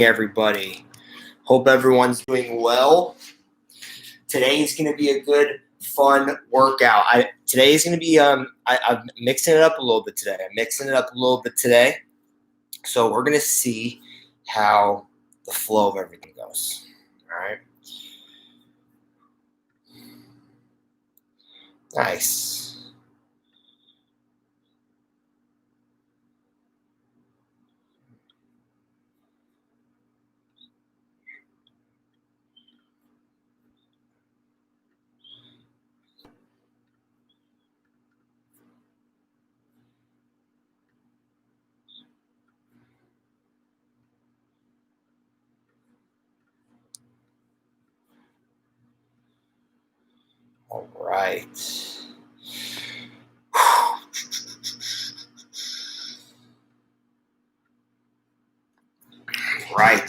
Everybody. Hope everyone's doing well. Today is going to be a good, fun workout. Today is going to be I'm mixing it up a little bit today. So we're going to see how the flow of everything goes. All right. Nice. All right. Right.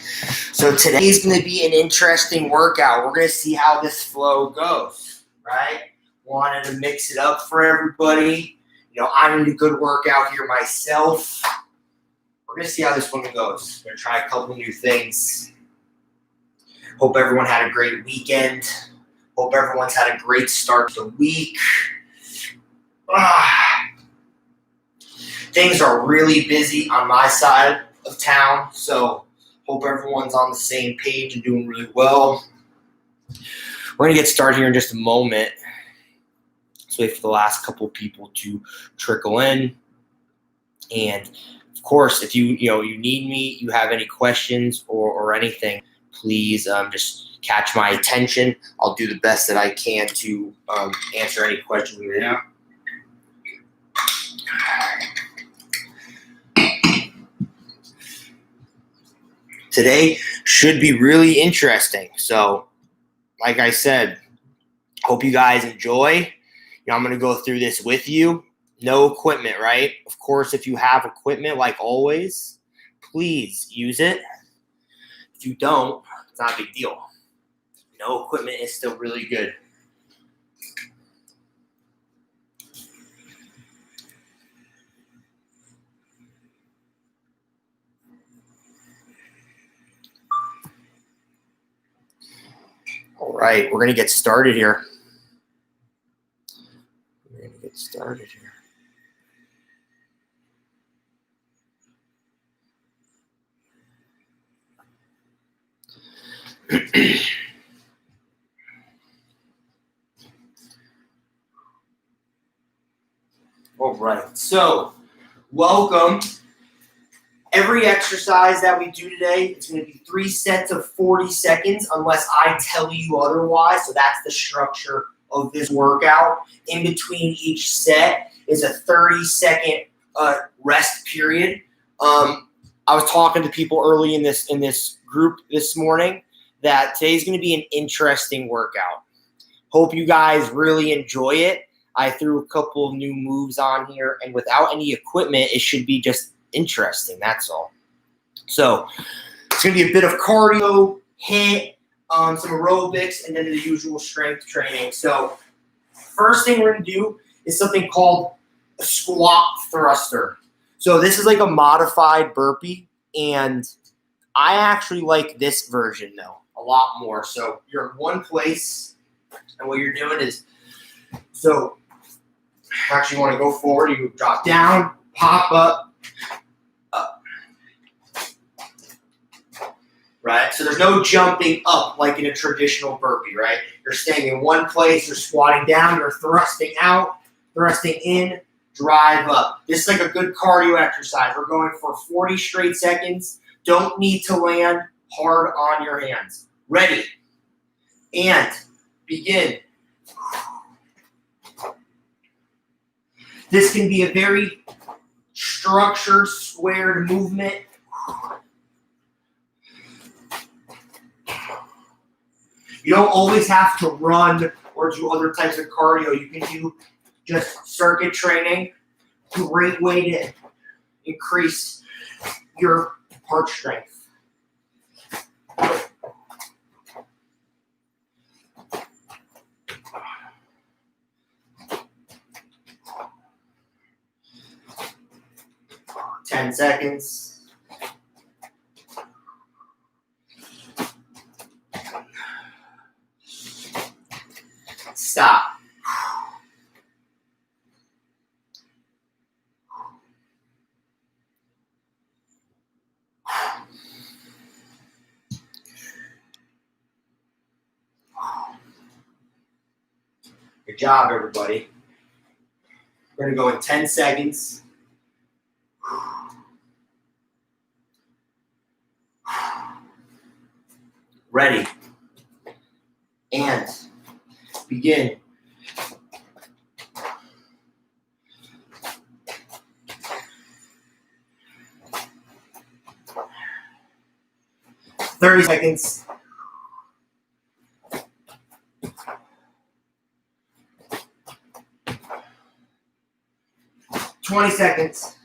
So today's going to be an interesting workout. We're going to see how this flow goes, right? Wanted to mix it up for everybody. I need a good workout here myself. We're going to see how this one goes. We're going to try a couple new things. Hope everyone had a great weekend. Hope everyone's had a great start to the week. Things are really busy on my side of town, so hope everyone's on the same page and doing really well. We're going to get started here in just a moment. Let's wait for the last couple of people to trickle in. And, of course, if you need me, you have any questions or anything, please just catch my attention. I'll do the best that I can to answer any questions you may have. Today should be really interesting. So, like I said, hope you guys enjoy. I'm going to go through this with you. No equipment, right? Of course, if you have equipment, like always, please use it. If you don't, it's not a big deal. No equipment is still really good. All right, we're going to get started here. All right, so welcome. Every exercise that we do today, it's going to be 3 sets of 40 seconds unless I tell you otherwise. So that's the structure of this workout. In between each set is a 30-second rest period. I was talking to people early in this group this morning that today's going to be an interesting workout. Hope you guys really enjoy it. I threw a couple of new moves on here, and without any equipment, it should be just interesting, that's all. So it's going to be a bit of cardio, HIIT, some aerobics, and then the usual strength training. So first thing we're going to do is something called a squat thruster. So this is like a modified burpee, and I actually like this version, though, a lot more. So you're in one place, and what you're doing is, so actually you want to go forward, you drop down, pop up, right? So there's no jumping up like in a traditional burpee, right? You're staying in one place, you're squatting down, you're thrusting out, thrusting in, drive up. This is like a good cardio exercise. We're going for 40 straight seconds. Don't need to land hard on your hands. Ready? And begin. This can be a very structured, squared movement. You don't always have to run or do other types of cardio. You can do just circuit training. Great way to increase your heart strength. Ten seconds. stop. Good job, everybody. We're going to go in 10 seconds. Ready. And begin. "30 seconds. "20 seconds.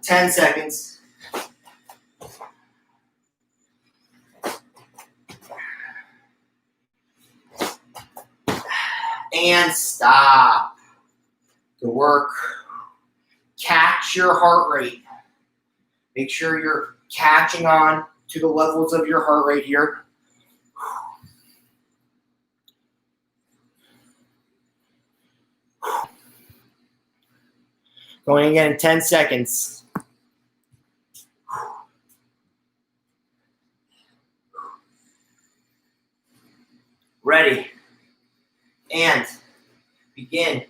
"10 seconds. And stop. Good work. Catch your heart rate. Make sure you're catching on to the levels of your heart rate here. Going again in 10 seconds. Ready. And begin.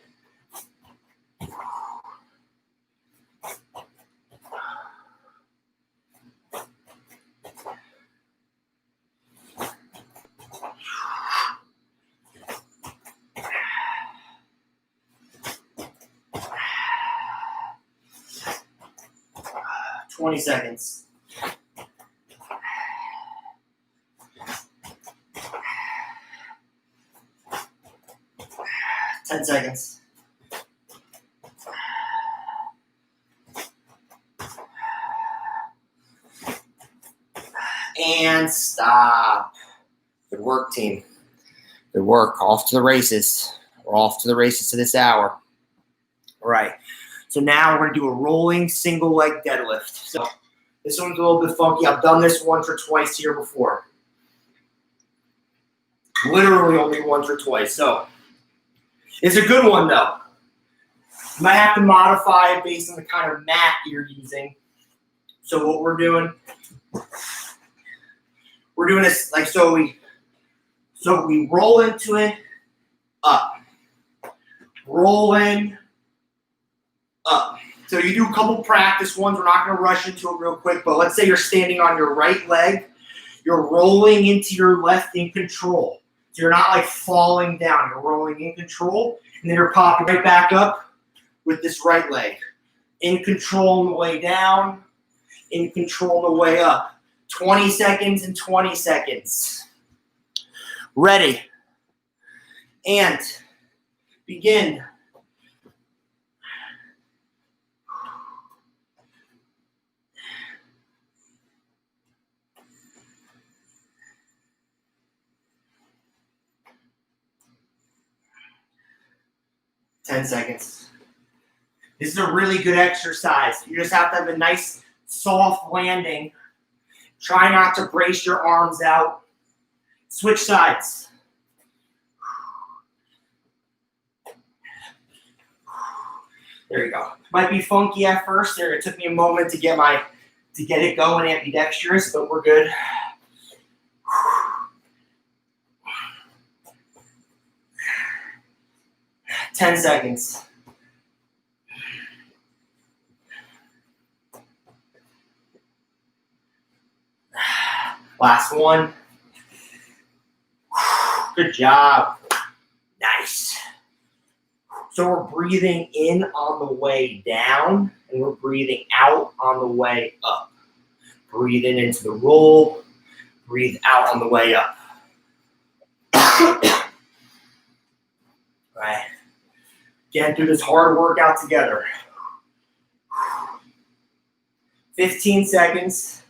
"20 seconds. "10 seconds. And stop. Good work, team. Good work. Off to the races. We're off to the races to this hour. All right. So now we're going to do a rolling single leg deadlift. So this one's a little bit funky. I've done this once or twice here before. Literally only once or twice. So it's a good one, though. You might have to modify it based on the kind of mat you're using. So what we're doing this like so we roll into it, up, roll in, up. So you do a couple practice ones. We're not going to rush into it real quick, but let's say you're standing on your right leg. You're rolling into your left in control. So you're not like falling down. You're rolling in control, and then you're popping right back up with this right leg. In control on the way down, in control on the way up. 20 seconds and 20 seconds. Ready. And begin. "10 seconds. This is a really good exercise. You just have to have a nice, soft landing. Try not to brace your arms out. Switch sides. There you go. Might be funky at first. There, it took me a moment to get it going ambidextrous, but we're good. 10 seconds. Last one. Good job. Nice. So we're breathing in on the way down, and we're breathing out on the way up. Breathe in into the roll. Breathe out on the way up. All right. Getting through this hard workout together. 15 seconds.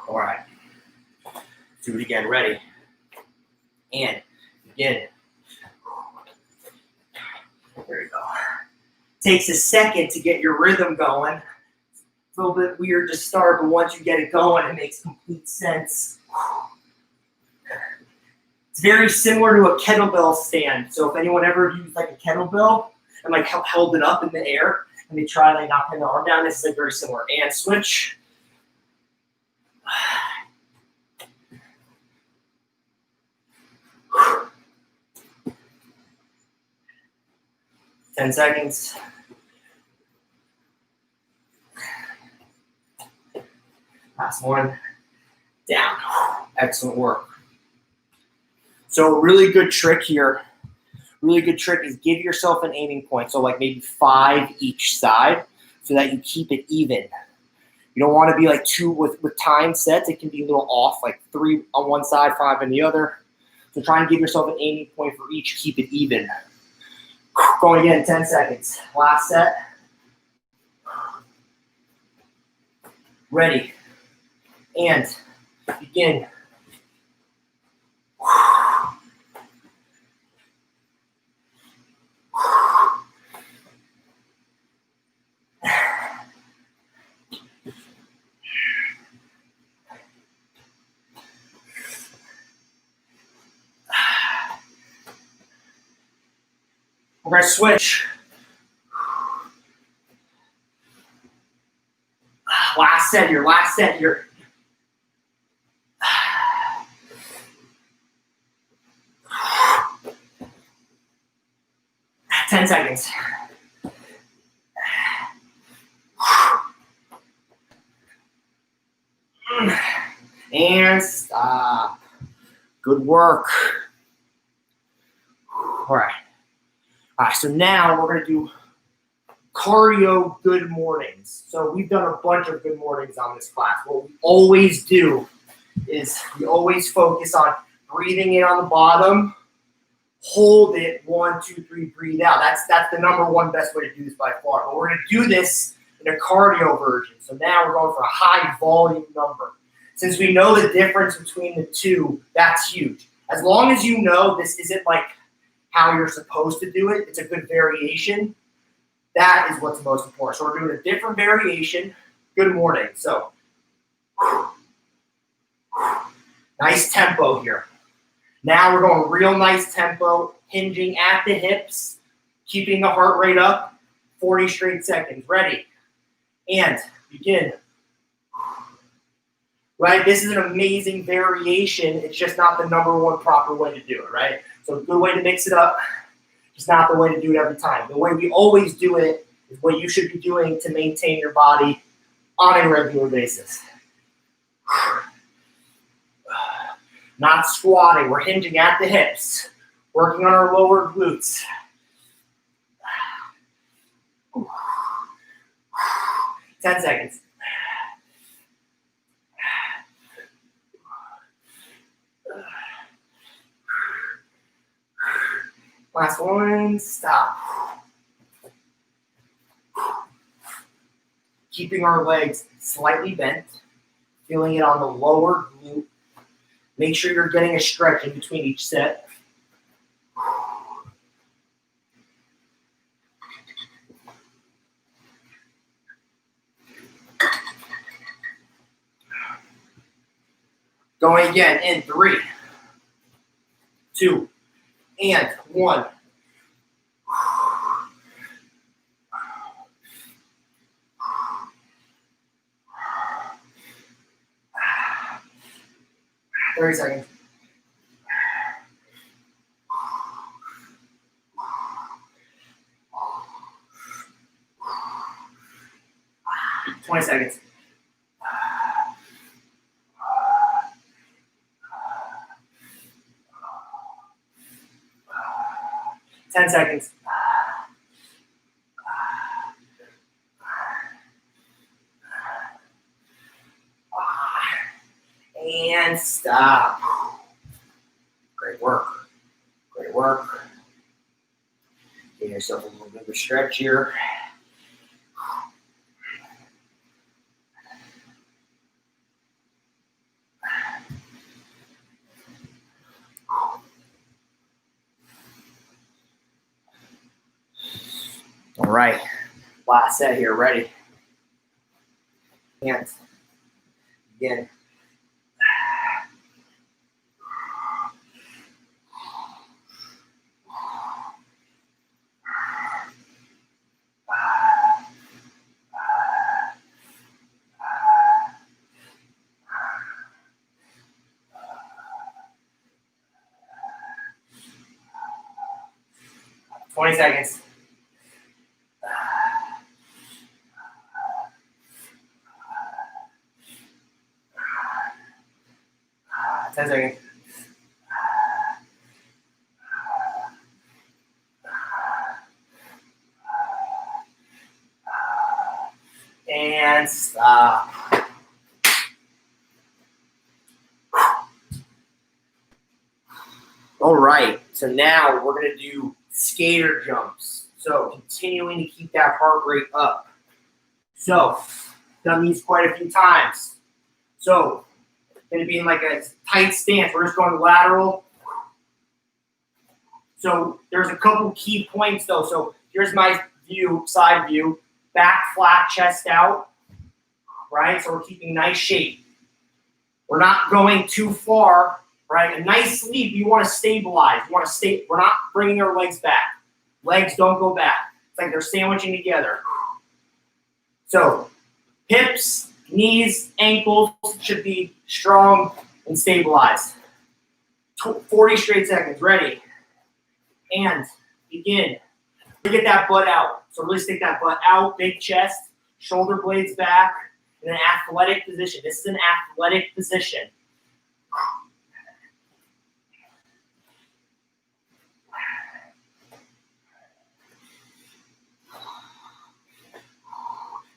All right. Do it again. Ready. And begin. There you go. Takes a second to get your rhythm going. It's a little bit weird to start, but once you get it going, it makes complete sense. It's very similar to a kettlebell stand. So if anyone ever used like a kettlebell and like held it up in the air and they try like knocking the arm down, this is like very similar. And switch. 10 seconds. Last one. Down. Excellent work. So a really good trick here, is give yourself an aiming point. So like maybe 5 each side so that you keep it even. You don't want to be like 2 with time sets. It can be a little off, like 3 on one side, 5 on the other. So try and give yourself an aiming point for each. Keep it even. Going again, 10 seconds. Last set. Ready. And begin. We're going to switch. Last set here. 10 seconds. And stop. Good work. All right, so now we're going to do cardio good mornings. So we've done a bunch of good mornings on this class. What we always do is we always focus on breathing in on the bottom, hold it, 1, 2, 3, breathe out. That's the number one best way to do this by far. But we're going to do this in a cardio version. So now we're going for a high volume number. Since we know the difference between the two, that's huge. As long as you know this isn't like how you're supposed to do it, it's a good variation. That is what's most important. So we're doing a different variation. Good morning. So nice tempo here. Now we're going real nice tempo, hinging at the hips, keeping the heart rate up, 40 straight seconds. Ready? And begin. Right? This is an amazing variation. It's just not the number one proper way to do it, right? So a good way to mix it up, just not the way to do it every time. The way we always do it is what you should be doing to maintain your body on a regular basis. Not squatting, we're hinging at the hips, working on our lower glutes. 10 seconds. Last one, stop. Keeping our legs slightly bent, feeling it on the lower glute. Make sure you're getting a stretch in between each set. Going again in 3, 2, and 1. Thirty seconds. Seconds. 10 seconds. And stop. Great work. Great work. Give yourself a little bit of a stretch here. All right, last set here, ready? And again. 20 seconds. 10 seconds. And stop. All right, so now we're going to do skater jumps. So continuing to keep that heart rate up. So done these quite a few times. So going to be in like a tight stance. We're just going lateral. So there's a couple key points though. So here's my view, side view, back flat, chest out, right? So we're keeping nice shape. We're not going too far, right? A nice sleep, you want to stabilize. You want to stay, we're not bringing our legs back. Legs don't go back. It's like they're sandwiching together. So hips, knees, ankles should be strong and stabilized. 40 straight seconds, ready. And begin. Get that butt out. So really stick that butt out, big chest, shoulder blades back, in an athletic position. This is an athletic position.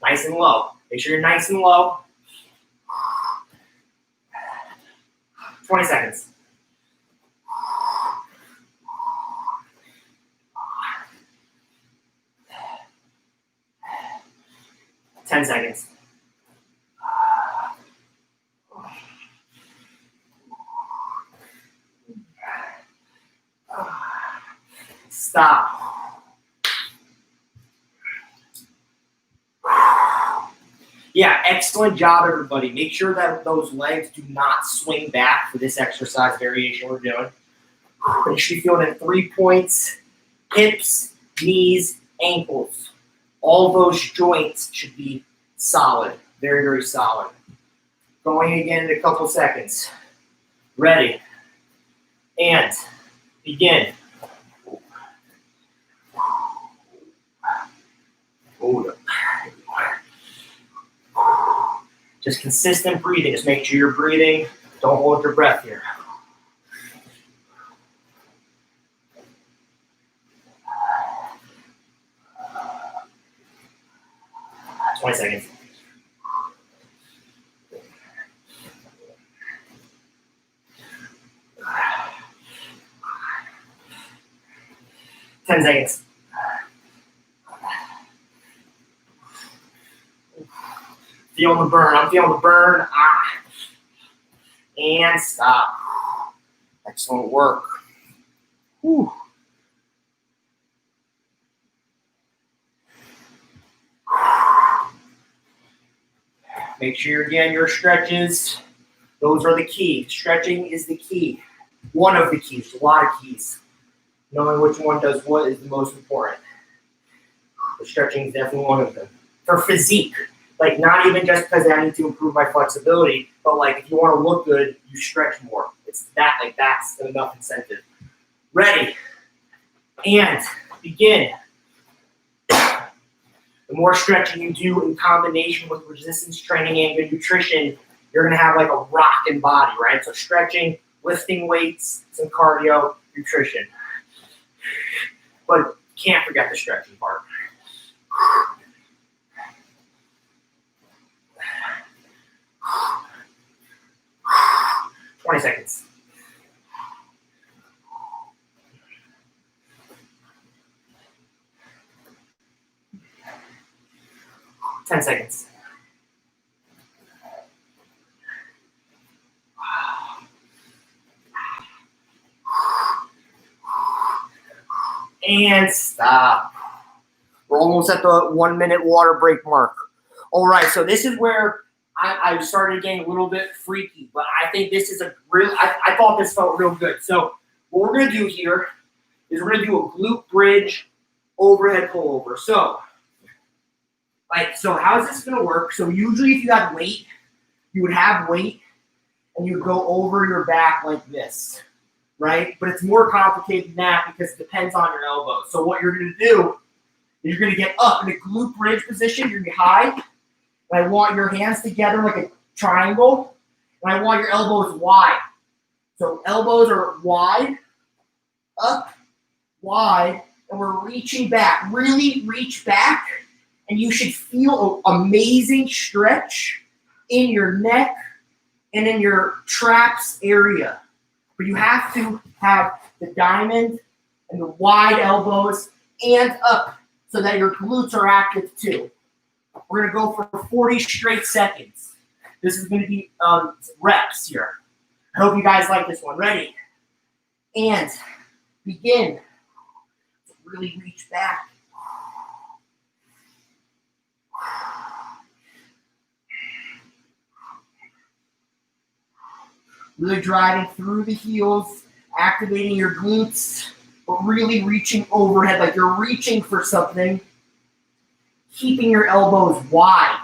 Nice and low. Make sure you're nice and low. 20 seconds. 10 seconds. Stop. Yeah, excellent job, everybody. Make sure that those legs do not swing back for this exercise variation we're doing. You should be feeling it 3 points, hips, knees, ankles. All those joints should be solid, very, very solid. Going again in a couple seconds. Ready. And begin. Just consistent breathing. Just make sure you're breathing. Don't hold your breath here. Uh, 20 seconds. Ten seconds. Feeling the burn. I'm feeling the burn. And stop. Excellent work. Whew. Make sure again your stretches. Those are the key. Stretching is the key. One of the keys. A lot of keys. Knowing which one does what is the most important. The stretching is definitely one of them. For physique. Like, not even just because I need to improve my flexibility, but like if you want to look good, you stretch more. It's that, like that's enough incentive. Ready. And begin. The more stretching you do in combination with resistance training and good nutrition, you're going to have like a rocking body, right? So stretching, lifting weights, some cardio, nutrition. But can't forget the stretching part. 20 seconds. Ten seconds. And stop. We're almost at the 1 minute water break mark. All right, so this is where I started getting a little bit freaky, but I think this is I thought this felt real good. So what we're gonna do here is we're gonna do a glute bridge overhead pullover. So how's this gonna work? So usually if you had weight, you would have weight and you would go over your back like this, right? But it's more complicated than that because it depends on your elbows. So what you're gonna do is you're gonna get up in a glute bridge position, you're gonna be high. And I want your hands together like a triangle, and I want your elbows wide. So elbows are wide, up, wide, and we're reaching back. Really reach back, and you should feel an amazing stretch in your neck and in your traps area. But you have to have the diamond and the wide elbows and up so that your glutes are active too. We're going to go for 40 straight seconds. This is going to be reps here. I hope you guys like this one. Ready? And begin. Really reach back. Really driving through the heels, activating your glutes, but really reaching overhead like you're reaching for something. Keeping your elbows wide.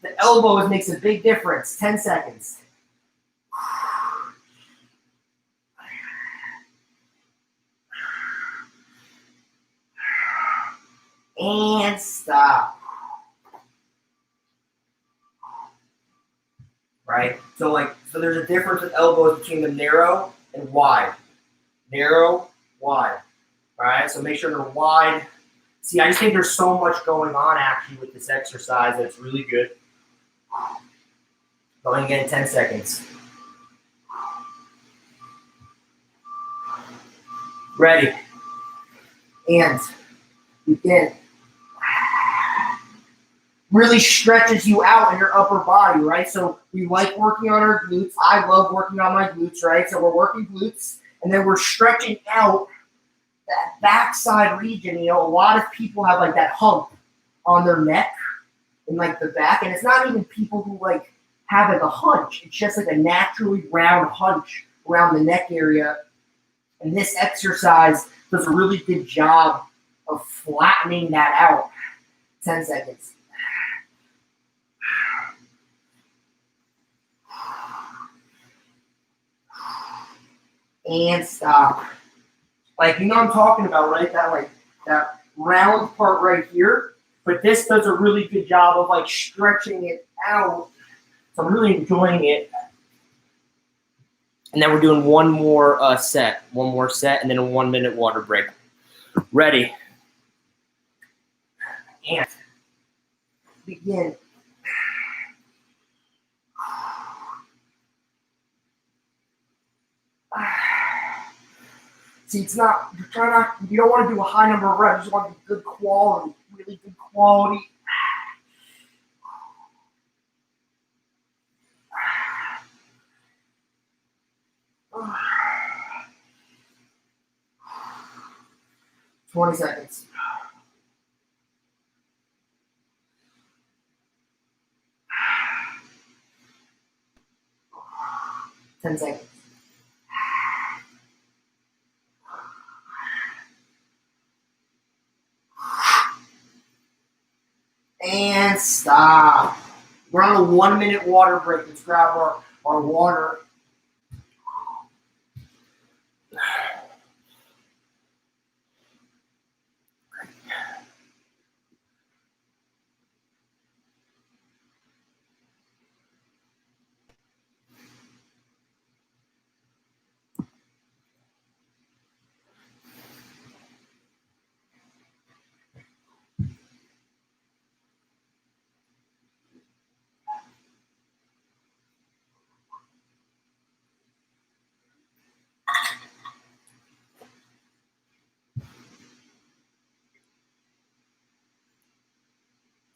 The elbows makes a big difference. 10 seconds. And stop. Right? So there's a difference with elbows between the narrow and wide. Narrow, wide. All right, so make sure they're wide. See, I just think there's so much going on actually with this exercise that it's really good. Going again in 10 seconds. Ready. And begin. Really stretches you out in your upper body, right? So we like working on our glutes. I love working on my glutes, right? So we're working glutes, and then we're stretching out that backside region. You know, a lot of people have like that hump on their neck and like the back, and it's not even people who like have like a hunch. It's just like a naturally round hunch around the neck area. And this exercise does a really good job of flattening that out. 10 seconds. And stop. Like, you know what I'm talking about, right? That round part right here. But this does a really good job of like stretching it out. So I'm really enjoying it. And then we're doing one more set, and then a 1 minute water break. Ready. And begin. See, you don't want to do a high number of reps. You just want to do good quality, really good quality. $20 seconds. $10 seconds. And stop. We're on a 1 minute water break. Let's grab our water.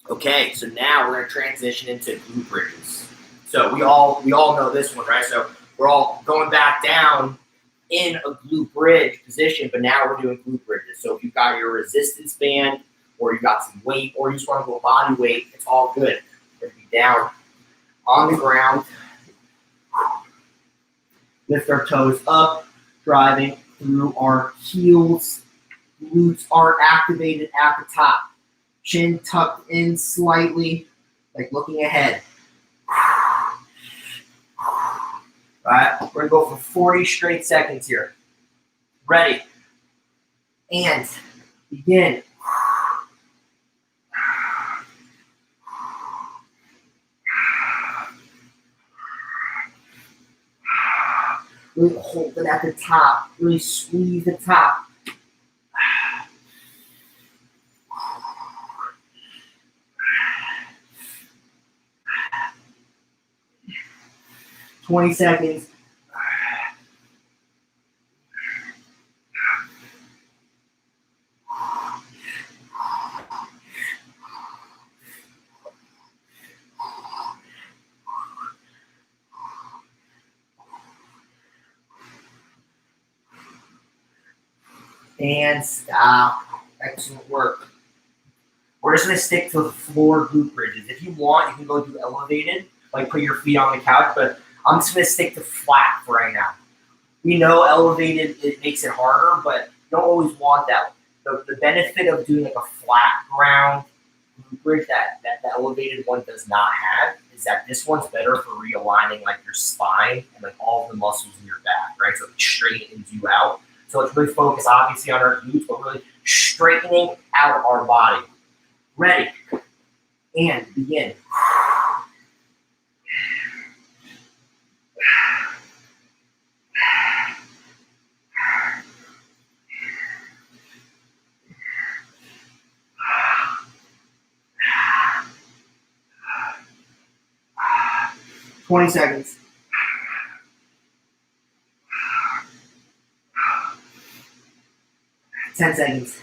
Okay, so now we're going to transition into glute bridges. So we all know this one, right? So we're all going back down in a glute bridge position, but now we're doing glute bridges. So if you've got your resistance band, or you got some weight, or you just want to go body weight, it's all good. We're going to be down on the ground. Lift our toes up, driving through our heels. Glutes are activated at the top. Chin tucked in slightly, like looking ahead. All right, we're going to go for 40 straight seconds here. Ready. And begin. Really hold it at the top. Really squeeze the top. "20 seconds. And stop. Excellent work. We're just going to stick to the floor glute bridges. If you want, you can go do elevated, like put your feet on the couch, but I'm just going to stick to flat for right now. We know elevated, it makes it harder, but you don't always want that. The benefit of doing like a flat ground glute bridge that the elevated one does not have is that this one's better for realigning like your spine and like all of the muscles in your back, right? So it straightens you out. So let's really focus obviously on our glutes, but really straightening out our body. Ready. And begin. 20 seconds. Ten seconds.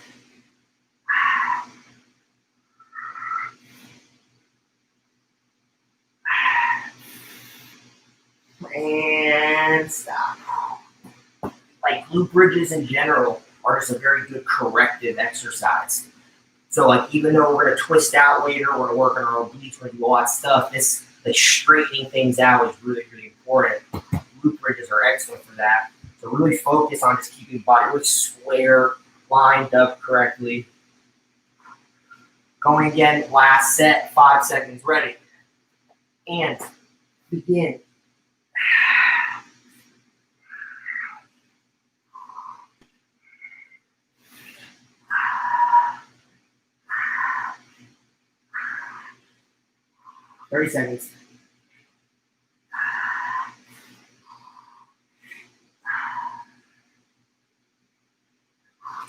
And stop. Like glute bridges in general are just a very good corrective exercise. So like even though we're gonna twist out later, we're gonna work on our obliques, we're gonna do all that stuff, this like straightening things out is really, really important. Glute bridges are excellent for that. So really focus on just keeping the body really square, lined up correctly. Going again, last set, 5 seconds, ready. And begin. "30 seconds.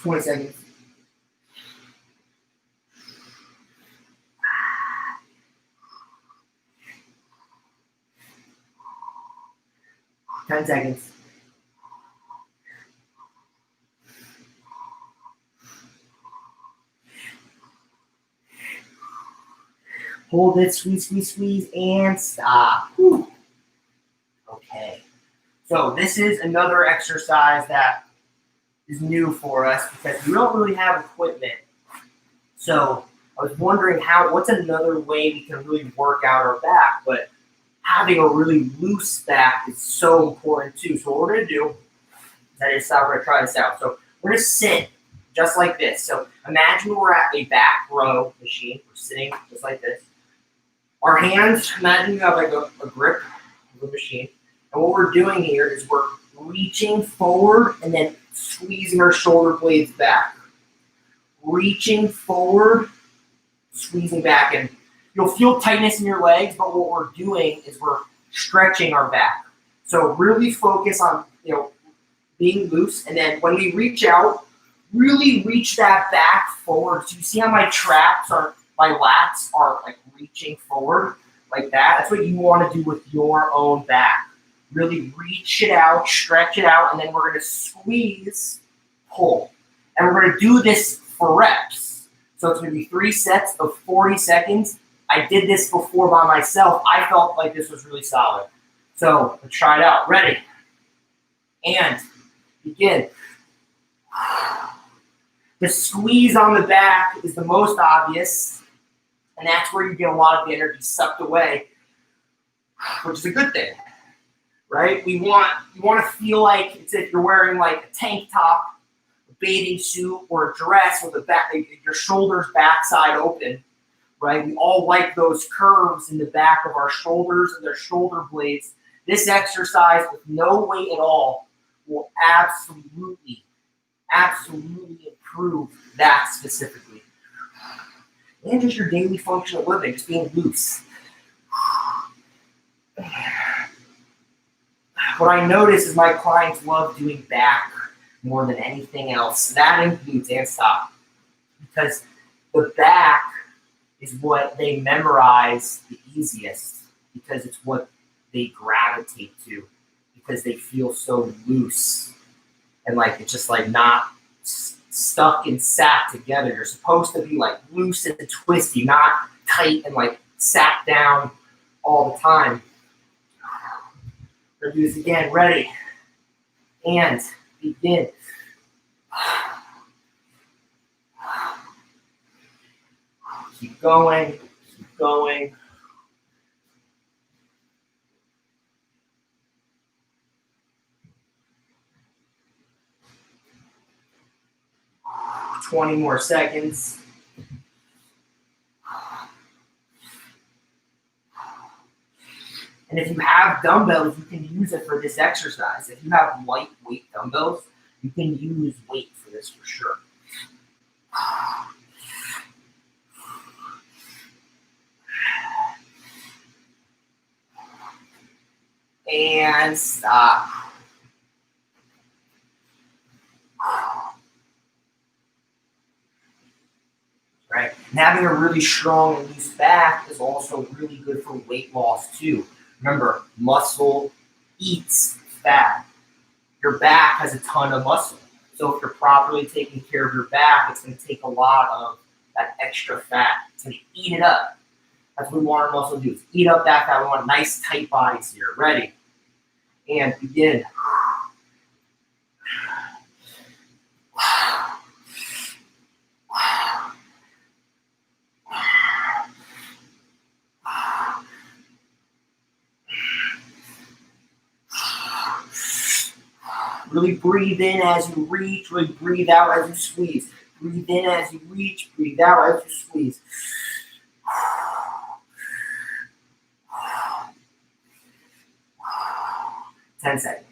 "20 seconds. "10 seconds. Hold it, squeeze, squeeze, squeeze, and stop. Whew. Okay. So this is another exercise that is new for us because we don't really have equipment. So I was wondering what's another way we can really work out our back, but having a really loose back is so important too. So what we're gonna do is we're gonna try this out. So we're gonna sit just like this. So imagine we're at a back row machine. We're sitting just like this. Our hands, imagine you have like a grip of the machine. And what we're doing here is we're reaching forward and then squeezing our shoulder blades back. Reaching forward, squeezing back. And you'll feel tightness in your legs, but what we're doing is we're stretching our back. So really focus on, being loose. And then when we reach out, really reach that back forward. So you see how my lats are like reaching forward like that. That's what you want to do with your own back. Really reach it out, stretch it out, and then we're going to squeeze, pull. And we're going to do this for reps. So it's going to be 3 sets of 40 seconds. I did this before by myself. I felt like this was really solid. So let's try it out. Ready? And Begin. The squeeze on the back is the most obvious, and that's where you get a lot of the energy sucked away, which is a good thing, right? You want to feel like it's if you're wearing like a tank top, a bathing suit, or a dress with your shoulders backside open, right? We all like those curves in the back of our shoulders and their shoulder blades. This exercise with no weight at all will absolutely improve that specifically. And just your daily function of living, just being loose. What I notice is my clients love doing back more than anything else. That includes and stop. Because the back is what they memorize the easiest, because it's what they gravitate to, because they feel so loose and like it's just like not stuck and sat together. You're supposed to be like loose and twisty, not tight and like sat down all the time. We're gonna do this again. Ready? And begin. Keep going. Keep going. $20 more seconds. And if you have dumbbells, you can use it for this exercise. If you have lightweight dumbbells, you can use weight for this for sure. And stop. Right? And having a really strong and loose back is also really good for weight loss too. Remember, muscle eats fat. Your back has a ton of muscle. So if you're properly taking care of your back, it's going to take a lot of that extra fat. It's going to eat it up. That's what we want our muscle to do, is eat up that fat. We want nice, tight bodies here. Ready? And begin. Really breathe in as you reach. Really breathe out as you squeeze. Breathe in as you reach. Breathe out as you squeeze. 10 seconds.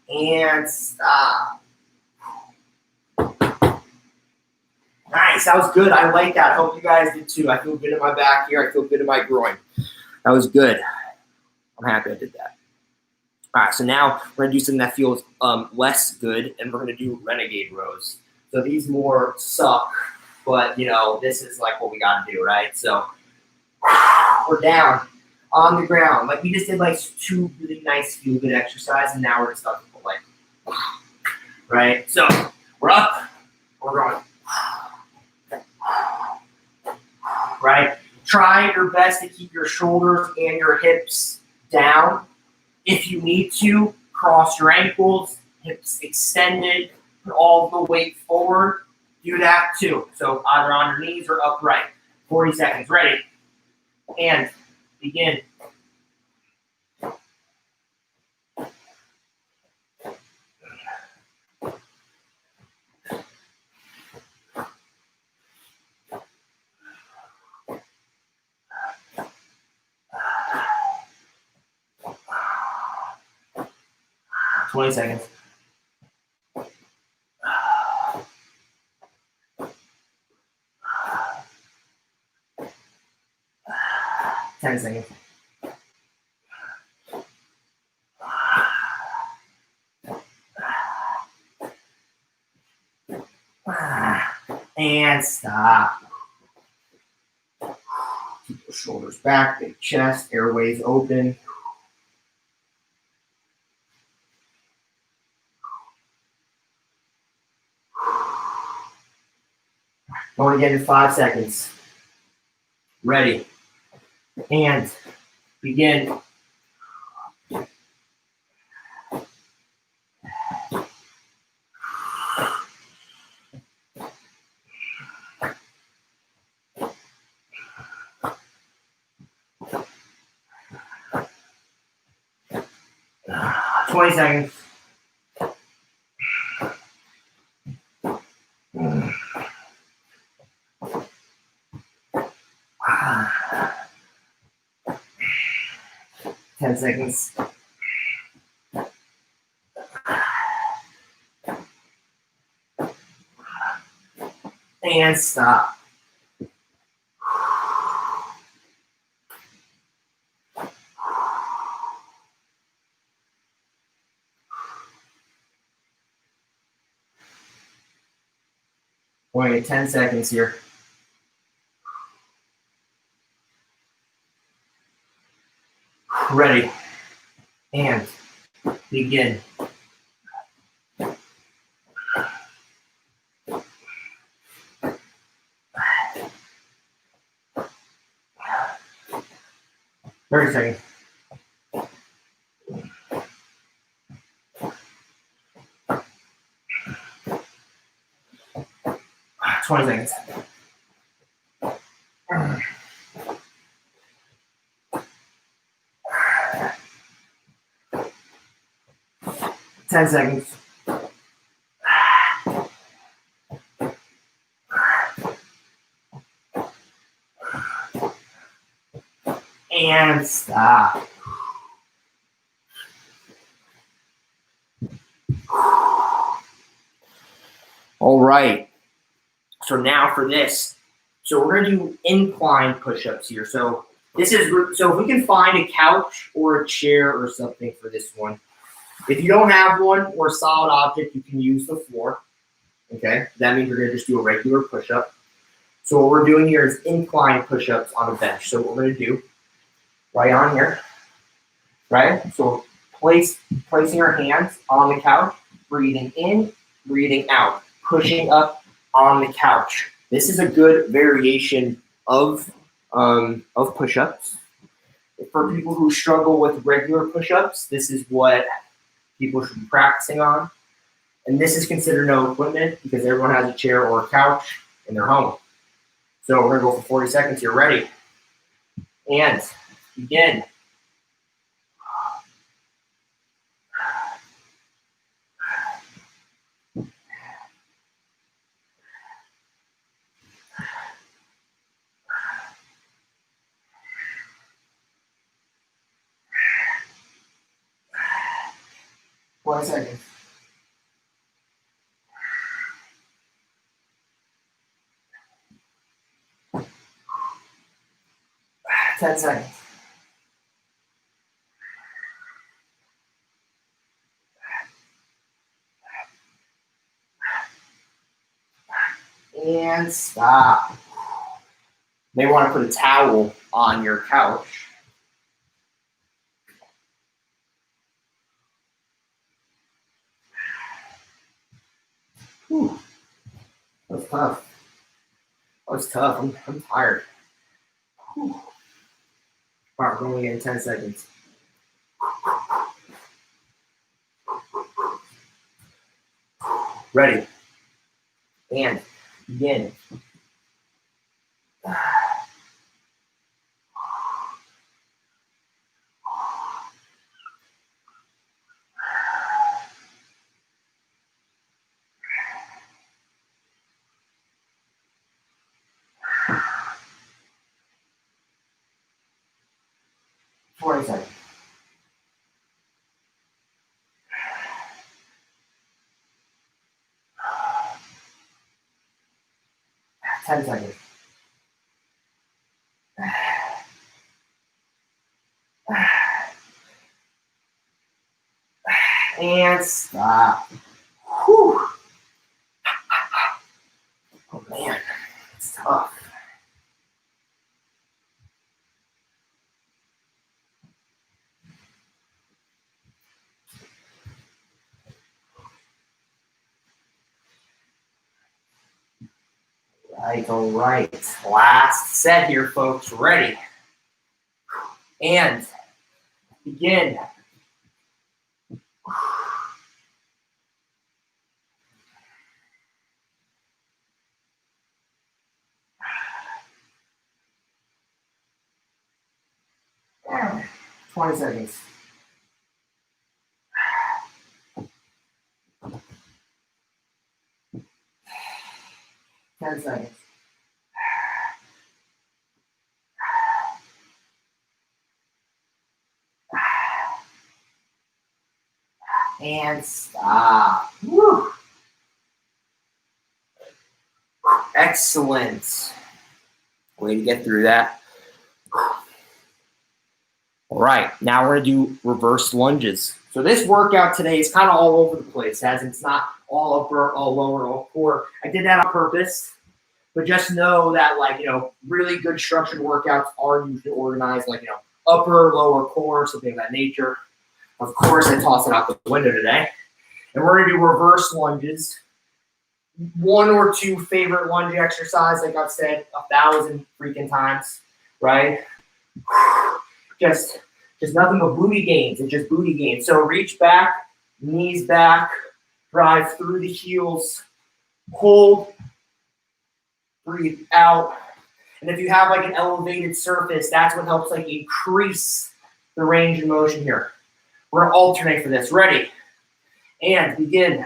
And stop. Nice, that was good. I like that. I hope you guys did too. I feel good in my back here. I feel good in my groin. That was good. I'm happy I did that. All right, so now we're going to do something that feels less good, and we're going to do renegade rows. So these more suck, but, you know, this is like what we got to do, right? So we're down on the ground. Like we just did like 2 really nice feel-good exercises, and now we're just stuck with like, right? So we're up, we're going. Right? Try your best to keep your shoulders and your hips down. If you need to, cross your ankles, hips extended, put all the weight forward. Do that too. So either on your knees or upright. 40 seconds. Ready? And begin. $20 seconds. $10 seconds. And stop. Keep the shoulders back, big chest, airways open. Going again in 5 seconds. Ready. And begin. Uh, 20 seconds. Uh, 10 seconds. And stop. Wait 10 seconds here. Ready. And begin. Thirty seconds. 20 seconds. 10 seconds. And stop. All right. So now for this. So we're gonna do incline push-ups here. So if we can find a couch or a chair or something for this one. If you don't have one or a solid object, you can use the floor. Okay, that means we're gonna just do a regular push-up. So what we're doing here is incline push-ups on a bench. So what we're gonna do, right on here, right? So placing our hands on the couch, breathing in, breathing out, pushing up on the couch. This is a good variation of push-ups. For people who struggle with regular push-ups, this is what people should be practicing on. And this is considered no equipment because everyone has a chair or a couch in their home. So we're gonna go for 40 seconds here. Ready? And begin. One second. 10 seconds. And stop. You may want to put a towel on your couch. Whew. That was tough. That was tough. I'm tired. Whew. All right, we're only in 10 seconds. Ready. And begin. Twenty seconds. 10 seconds. And stop. Whew. Oh man, it's tough. All right. Last set here, folks. Ready? And begin. Yeah. 20 seconds. 10 seconds. And stop. Woo. Excellent. Way to get through that. All right, now we're gonna do reverse lunges. So this workout today is kind of all over the place, as it's not all upper, all lower, all core. I did that on purpose, but just know that, like, really good structured workouts are usually organized, like, upper, lower core, something of that nature. Of course, I tossed it out the window today. And we're gonna do reverse lunges. One or two favorite lunge exercise, like I've said 1,000 freaking times, right? Just nothing but booty gains. It's just booty gains. So reach back, knees back, drive through the heels, hold, breathe out. And if you have like an elevated surface, that's what helps like increase the range of motion here. We're gonna alternate for this. Ready? And begin.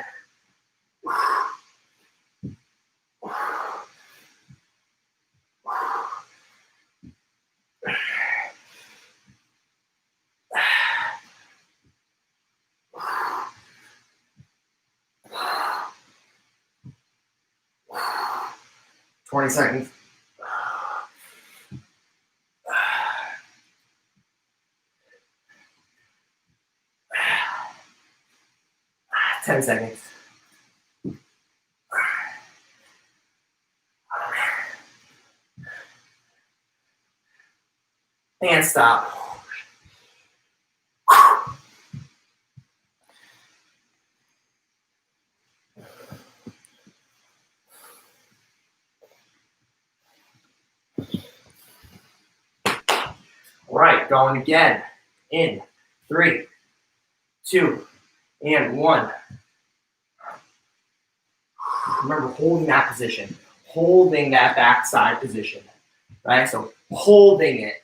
20 seconds. 10 seconds. And stop. All right, going again. In 3, 2, and 1. Remember, holding that position, holding that backside position, right? So holding it.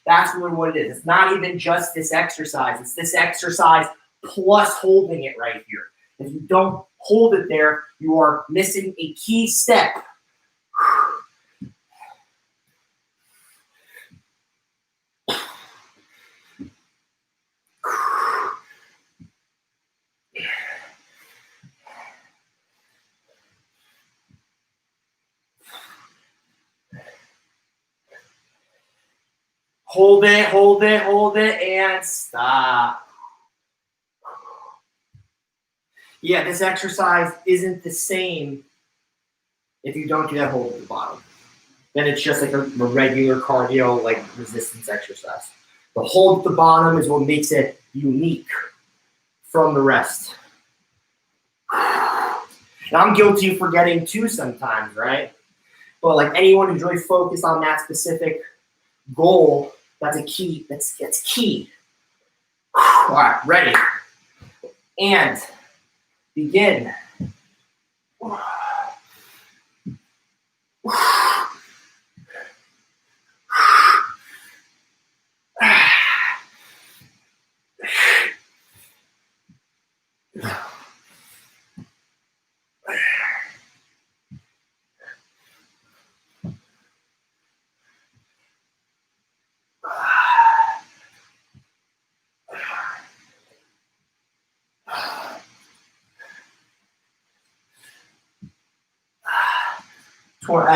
That's really what it is. It's not even just this exercise. It's this exercise plus holding it right here. If you don't hold it there, you are missing a key step. Hold it, hold it, hold it, and stop. Yeah, this exercise isn't the same if you don't do that hold at the bottom. Then it's just like a regular cardio, like resistance exercise. The hold at the bottom is what makes it unique from the rest. And I'm guilty of forgetting too sometimes, right? But like anyone who's really focused on that specific goal, that's a key. That's key. All right, ready. And begin.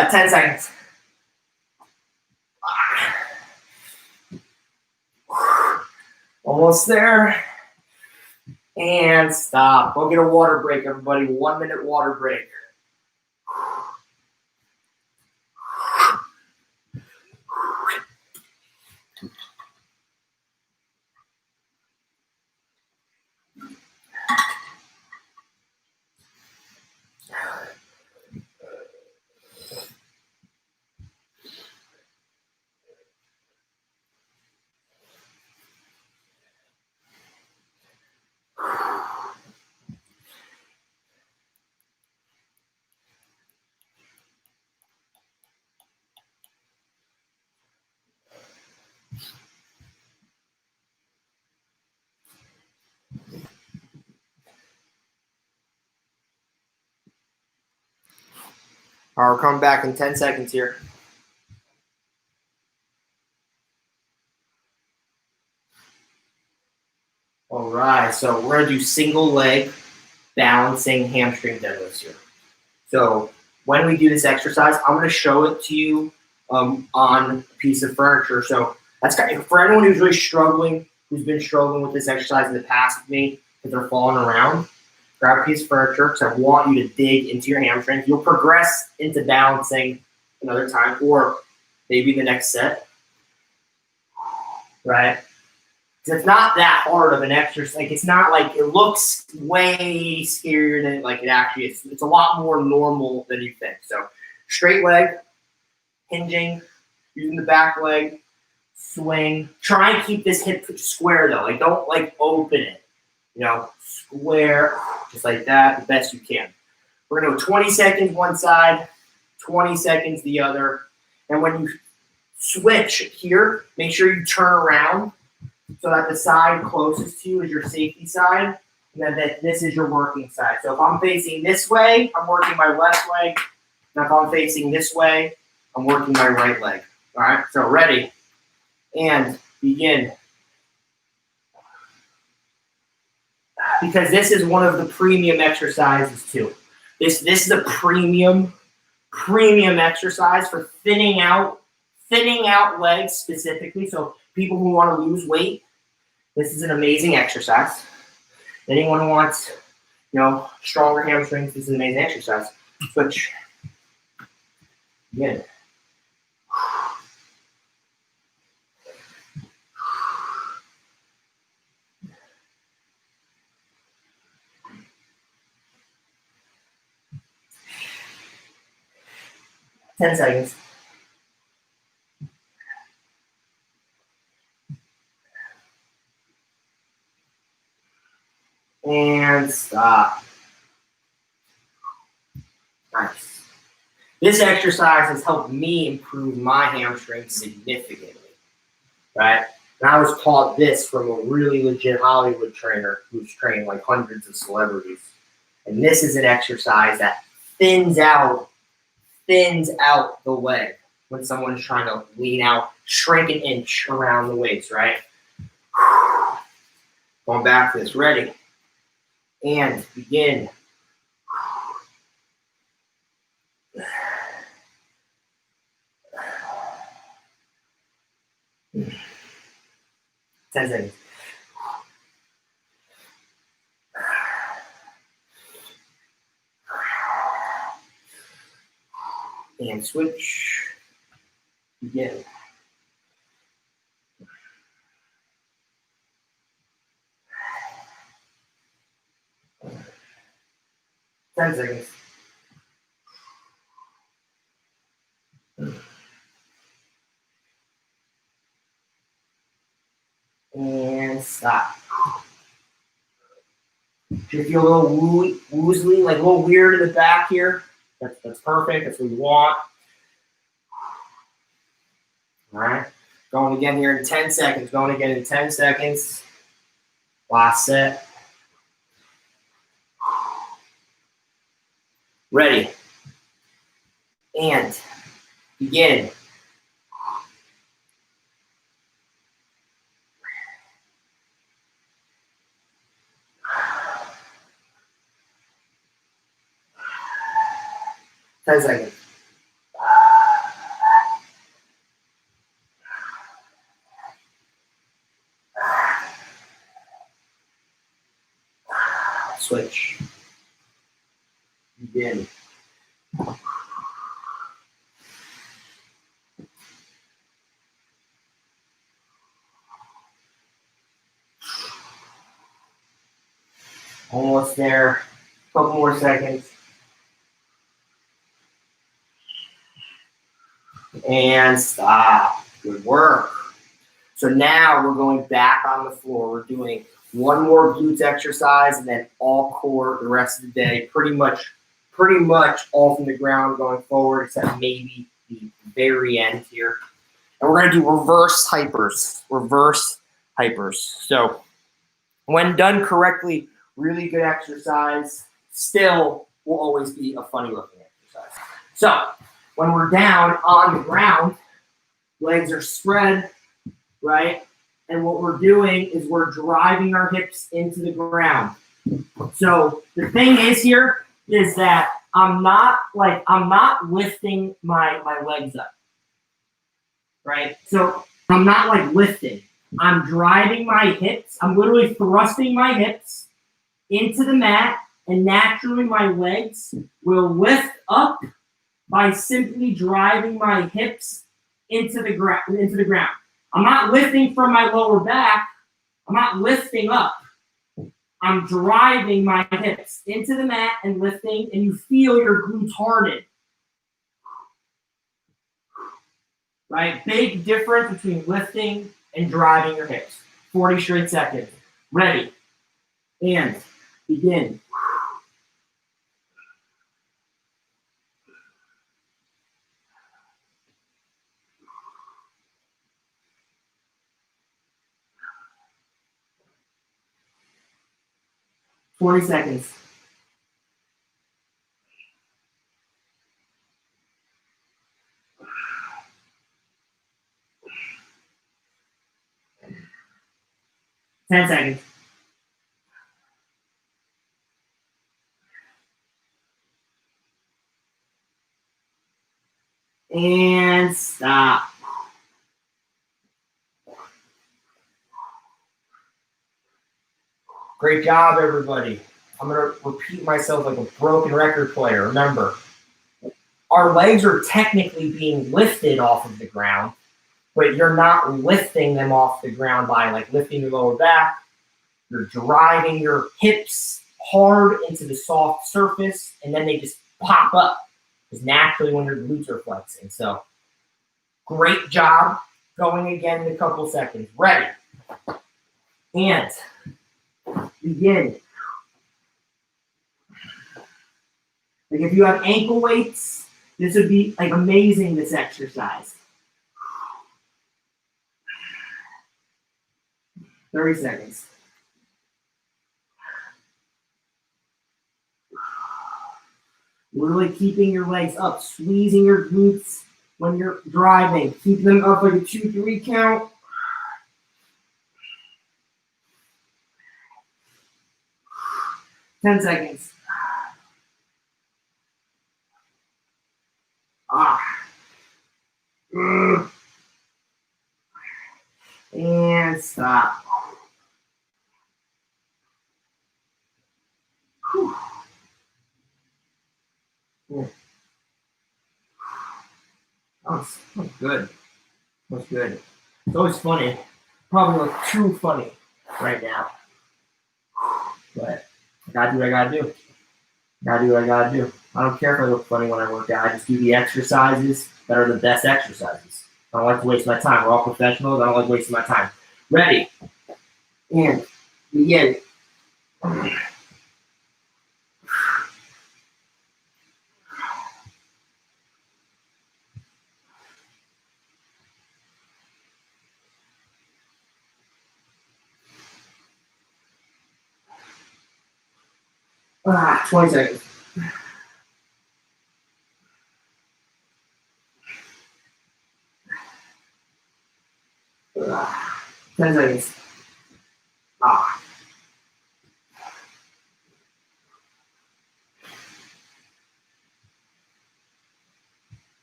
10 seconds. Almost there. And stop. Go get a water break, everybody. 1 minute water break. All right, we're coming back in 10 seconds here. All right, so we're gonna do single leg balancing hamstring deadlifts here. So when we do this exercise, I'm gonna show it to you on a piece of furniture. So that's kind of, for anyone who's really struggling, who's been struggling with this exercise in the past with me, because they're falling around, grab a piece of furniture because I want you to dig into your hamstrings. You'll progress into balancing another time, or maybe the next set, right? It's not that hard of an exercise. Like, it's not like it looks way scarier than like it actually is. It's a lot more normal than you think. So straight leg, hinging, using the back leg, swing. Try and keep this hip square though. Like, don't like open it. You know, square, just like that, the best you can. We're gonna go 20 seconds one side, 20 seconds the other. And when you switch here, make sure you turn around so that the side closest to you is your safety side, and then that this is your working side. So if I'm facing this way, I'm working my left leg. And if I'm facing this way, I'm working my right leg. All right, so ready, and begin. Because this is one of the premium exercises too. This is a premium exercise for thinning out legs specifically. So people who want to lose weight, this is an amazing exercise. Anyone who wants, stronger hamstrings, this is an amazing exercise. Switch. Again. Ten seconds. And stop. Nice. This exercise has helped me improve my hamstrings significantly, right? And I was taught this from a really legit Hollywood trainer who's trained like hundreds of celebrities. And this is an exercise that thins out the leg when someone's trying to lean out, shrink an inch around the waist, right? Going back to this, ready, and begin. 10 seconds. And switch. Begin. Ten seconds. And stop. If you feel a little woozly, like a little weird in the back here, that's perfect. That's what we want. All right. Going again here in 10 seconds. Going again in 10 seconds. Last set. Ready. And begin. Ten seconds. Switch. Begin. Almost there. Couple more seconds. And stop. Good work. So now we're going back on the floor. We're doing one more glutes exercise and then all core the rest of the day. Pretty much all from the ground going forward, except maybe the very end here. And we're going to do reverse hypers. So when done correctly, really good exercise. Still will always be a funny looking exercise. So when we're down on the ground, legs are spread, right? And what we're doing is we're driving our hips into the ground. So the thing is here is that I'm not lifting my legs up, right? So I'm not like lifting. I'm driving my hips. I'm literally thrusting my hips into the mat, and naturally my legs will lift up by simply driving my hips into the ground. I'm not lifting from my lower back. I'm not lifting up. I'm driving my hips into the mat and lifting, and you feel your glutes harden. Right? Big difference between lifting and driving your hips. 40 straight seconds. Ready. And begin. 40 seconds. Ten seconds. And stop. Great job, everybody. I'm going to repeat myself like a broken record player. Remember, our legs are technically being lifted off of the ground, but you're not lifting them off the ground by like lifting your lower back. You're driving your hips hard into the soft surface, and then they just pop up. Because naturally when your glutes are flexing. So great job. Going again in a couple seconds. Ready. And begin. Like if you have ankle weights, this would be like amazing, this exercise. 30 seconds. Really keeping your legs up, squeezing your glutes when you're driving. Keep them up like a 2-3 count. Ten seconds. And stop. That's good. That's good. It's always funny. Probably like too funny right now. But I gotta do what I gotta do. I don't care if I look funny when I work out. I just do the exercises that are the best exercises. I don't like to waste my time. We're all professionals. I don't like wasting my time. Ready. And begin. 20 seconds. Ah, 10 seconds.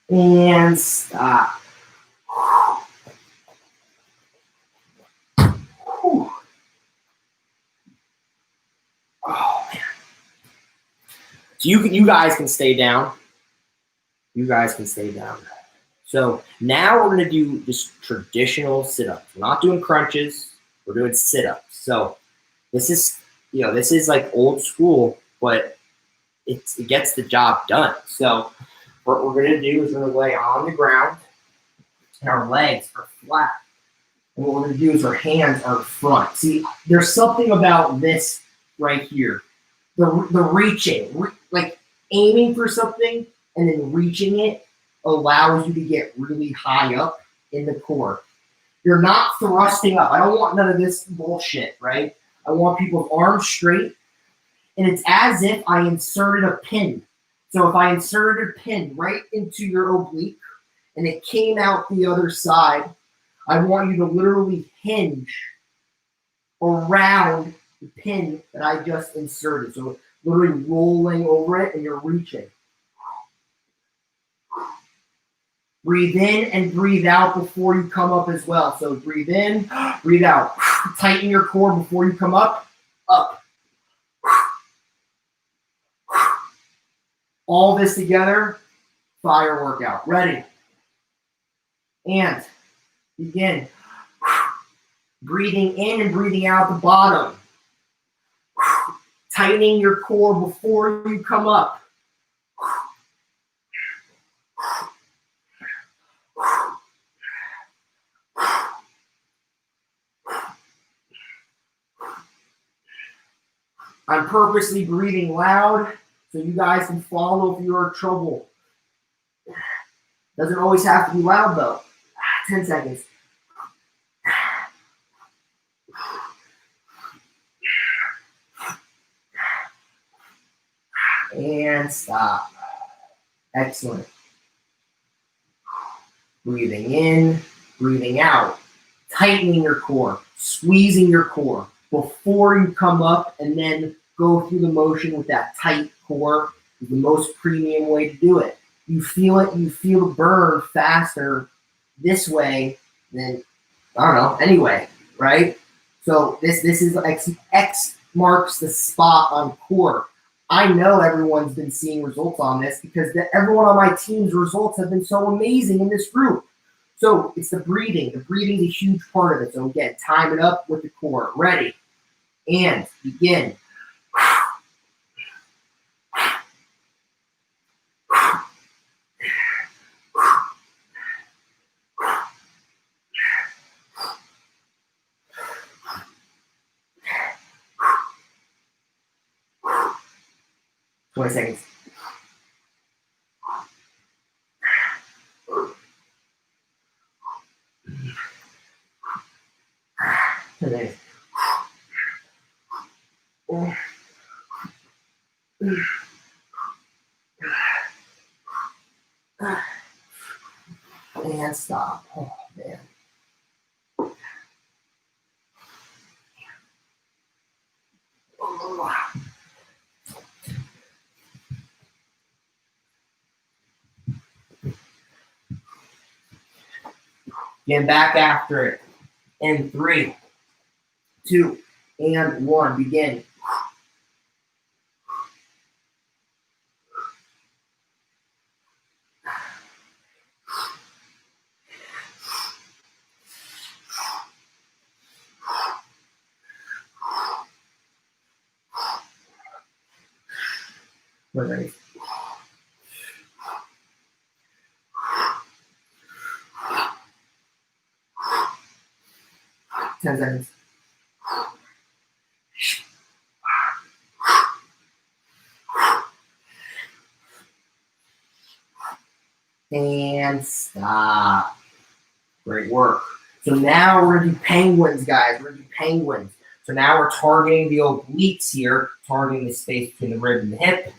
And stop. Oh man. So you guys can stay down. So now we're gonna do just traditional sit-ups. We're not doing crunches. We're doing sit-ups. So this is like old school, but it gets the job done. So what we're gonna do is we're gonna lay on the ground, and our legs are flat. And what we're gonna do is our hands are front. See, there's something about this right here. The reaching, like aiming for something and then reaching it allows you to get really high up in the core. You're not thrusting up. I don't want none of this bullshit, right? I want people's arms straight. And it's as if I inserted a pin. So if I inserted a pin right into your oblique and it came out the other side, I want you to literally hinge around the pin that I just inserted. So literally rolling over it and you're reaching. Breathe in and breathe out before you come up as well. So breathe in, breathe out. Tighten your core before you come up, up. All this together, fire workout. Ready? And begin. Breathing in and breathing out the bottom. Tightening your core before you come up. I'm purposely breathing loud so you guys can follow if you're in trouble. Doesn't always have to be loud though. 10 seconds. And stop. Excellent. Breathing in, breathing out. Tightening your core, squeezing your core before you come up and then go through the motion with that tight core is the most premium way to do it. You feel it, you feel the burn faster this way than, I don't know, anyway, right? So this is X marks the spot on core. I know everyone's been seeing results on this because everyone on my team's results have been so amazing in this group. So it's the breathing. The breathing is a huge part of it. So again, time it up with the core. Ready? And begin. Twenty seconds. And stop. Oh, man. Get back after it. In 3, 2, and 1. Begin. Ready. 10 seconds. And stop. Great work. So now we're going to do penguins, guys. We're going to do penguins. So now we're targeting the obliques here, targeting the space between the rib and the hip.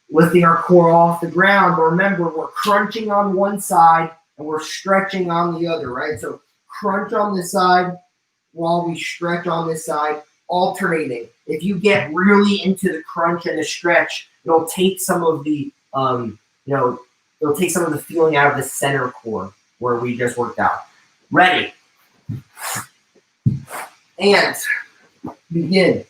Lifting our core off the ground. But remember, we're crunching on one side and we're stretching on the other, right? So crunch on this side while we stretch on this side, alternating. If you get really into the crunch and the stretch, it'll take some of the, it'll take some of the feeling out of the center core where we just worked out. Ready. And begin.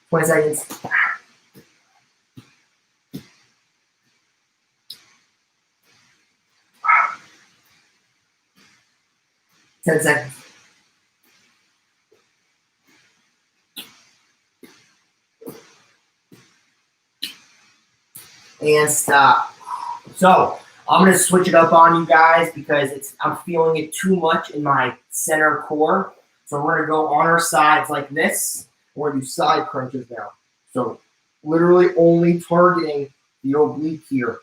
Twenty seconds. 10 seconds. And stop. So I'm going to switch it up on you guys because I'm feeling it too much in my center core. So we're gonna go on our sides like this. We're gonna do side crunches now. So literally only targeting the oblique here.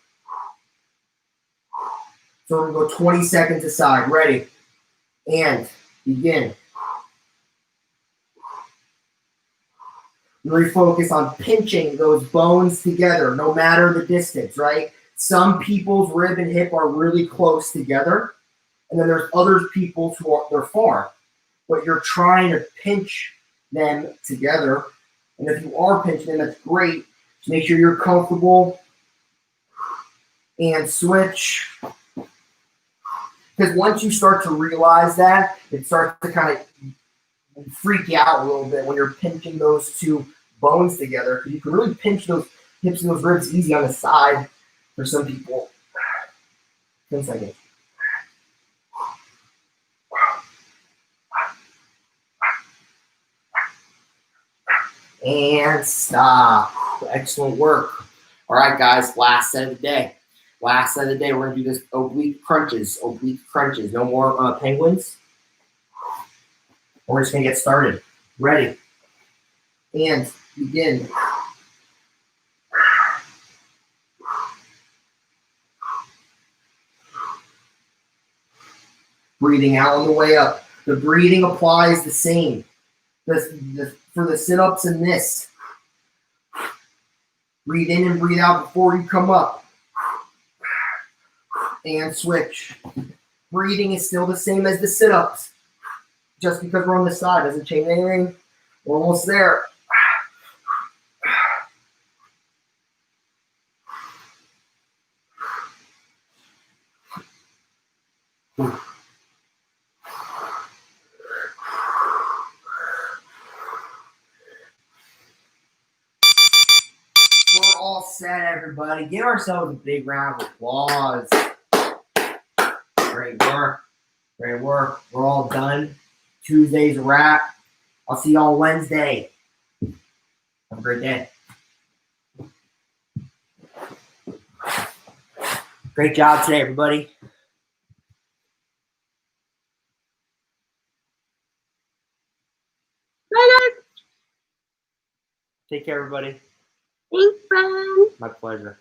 So we're gonna go 20 seconds aside. Ready? And begin. Really focus on pinching those bones together, no matter the distance, right? Some people's rib and hip are really close together, and then there's other people's who are they're far. But you're trying to pinch them together. And if you are pinching them, that's great. Just make sure you're comfortable and switch. Because once you start to realize that, it starts to kind of freak you out a little bit when you're pinching those two bones together. Because you can really pinch those hips and those ribs easy on the side for some people. 10 seconds. And stop. Excellent work. All right, guys, last set of the day. Last set of the day, we're going to do this oblique crunches. Oblique crunches. No more penguins. We're just going to get started. Ready. And begin. Breathing out on the way up. The breathing applies the same. For the sit-ups and this. Breathe in and breathe out before you come up. And switch. Breathing is still the same as the sit-ups. Just because we're on the side doesn't change anything. We're almost there. We're all set, everybody. Give ourselves a big round of applause. Great work. Great work. We're all done. Tuesday's a wrap. I'll see y'all Wednesday. Have a great day. Great job today, everybody. Bye, guys. Take care, everybody. Thanks, friends. My pleasure.